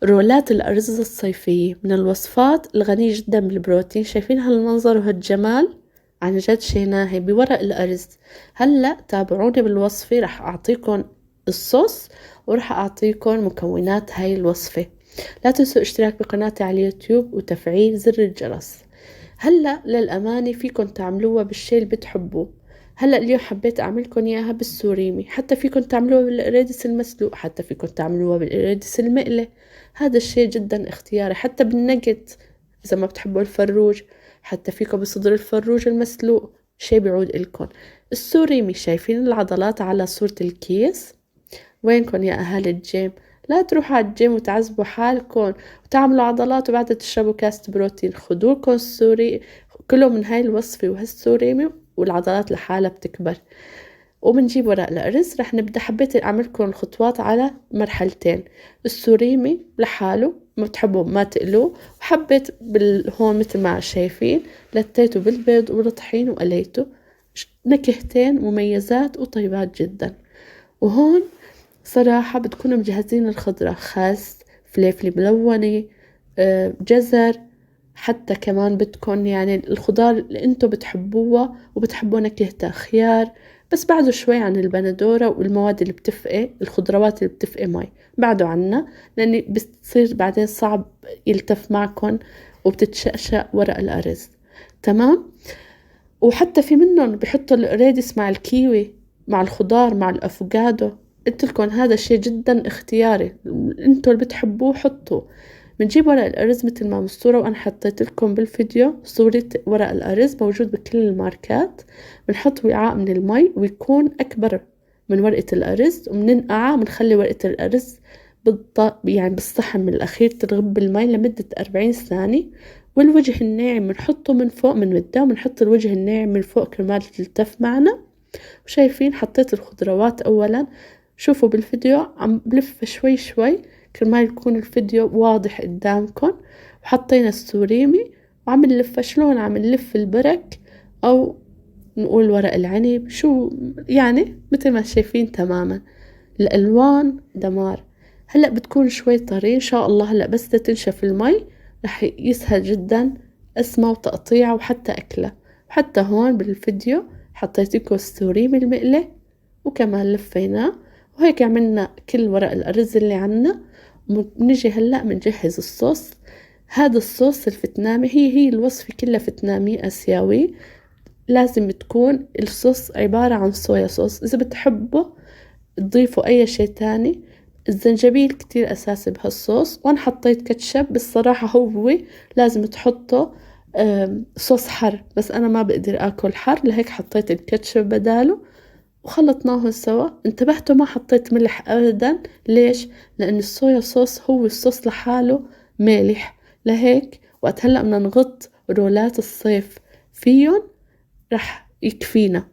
رولات الأرز الصيفية من الوصفات الغنية جدا بالبروتين. شايفين هالمنظر وهالجمال؟ عن جد شي ناهي بورق الأرز. هلأ تابعوني بالوصفة، رح أعطيكم الصوص ورح أعطيكم مكونات هاي الوصفة. لا تنسوا اشتراك بقناتي على اليوتيوب وتفعيل زر الجرس. هلأ للأمانة فيكن تعملوها بالشي اللي بتحبوه. هلأ اليوم حبيت أعملكن إياها بالسوريمي، حتى فيكن تعملوها بالقريدس المسلوق، حتى فيكن تعملوها بالقريدس المقلي. هذا الشي جدا اختياري. حتى بالنجت إذا ما بتحبوا الفروج، حتى فيكم بصدر الفروج المسلوق، شي بيعود إلكن. السوريمي شايفين العضلات على صورة الكيس؟ وينكن يا أهالي الجيم؟ لا تروحوا على الجيم وتعذبوا حالكم وتعملوا عضلات وبعدها تشربوا كاس بروتين. خدولكم السوري كله من هاي الوصفة وهالسوريمي والعضلات لحالها بتكبر. وبنجيب ورق الأرز. رح نبدأ، حبيت أعملكم الخطوات على مرحلتين. السوريمي لحاله ما بتحبوا ما تقلوه، وحبيت هون مثل ما شايفين لتيته بالبيض والطحين وقليته. نكهتين مميزات وطيبات جدا. وهون صراحة بتكونوا مجهزين الخضرة: خس، فلفل ملونة، جزر، حتى كمان بدكن يعني الخضار اللي انتو بتحبوها وبتحبوا نكهتها، خيار. بس بعده شوي عن البندورة والمواد اللي بتفقي، الخضروات اللي بتفقي مي بعده عنا، لأن بتصير بعدين صعب يلتف معكن وبتتشقشق ورق الأرز. تمام. وحتى في منهم بيحطوا الريدس مع الكيوي مع الخضار مع الأفوكادو. قلت لكم هذا الشيء جدا اختياري، انتوا اللي بتحبوه حطوا. بنجيب ورق الأرز مثل ما بالصورة، وأنا حطيت لكم بالفيديو صورة ورق الأرز موجود بكل الماركات. بنحط وعاء من المي ويكون أكبر من ورقة الأرز، وبننقعه، بنخلي ورقة الأرز يعني بالصحن الأخير ترغب بالمي لمدة 40 ثانية. والوجه الناعم بنحطه من فوق من قدام، بنحط الوجه الناعم من فوق كرمال تلتف معنا. وشايفين حطيت الخضروات أولا، شوفوا بالفيديو عم بلف شوي شوي كرمال يكون الفيديو واضح قدامكم. وحطينا السوريمي وعم نلف شلون عم نلف البرك أو نقول ورق العنب، شو يعني مثل ما شايفين تماما. الألوان دمار. هلأ بتكون شوي طري إن شاء الله. هلأ بس تنشف المي رح يسهل جدا اسمه وتقطيعه وحتى أكله. وحتى هون بالفيديو حطيت لكم السوريمي المقلي وكمان لفيناه. وهيك عملنا كل ورق الأرز اللي عنا. بنجي هلأ بنجهز الصوص. هذا الصوص الفتنامي هي الوصفة كلها فتنامي آسيوي. لازم تكون الصوص عبارة عن صويا صوص. إذا بتحبوا تضيفوا أي شيء تاني. الزنجبيل كتير أساسي بهالصوص. وأنا حطيت كاتشب، بالصراحة هو لازم تحطوا صوص حر، بس أنا ما بقدر أكل حر لهيك حطيت الكاتشب بداله. وخلطناهم سوا. انتبهتوا ما حطيت ملح أبدا. ليش؟ لأن الصويا صوص هو الصوص لحاله مالح. لهيك وقت هلأ بدنا نغط رولات الصيف فيهم رح يكفينا.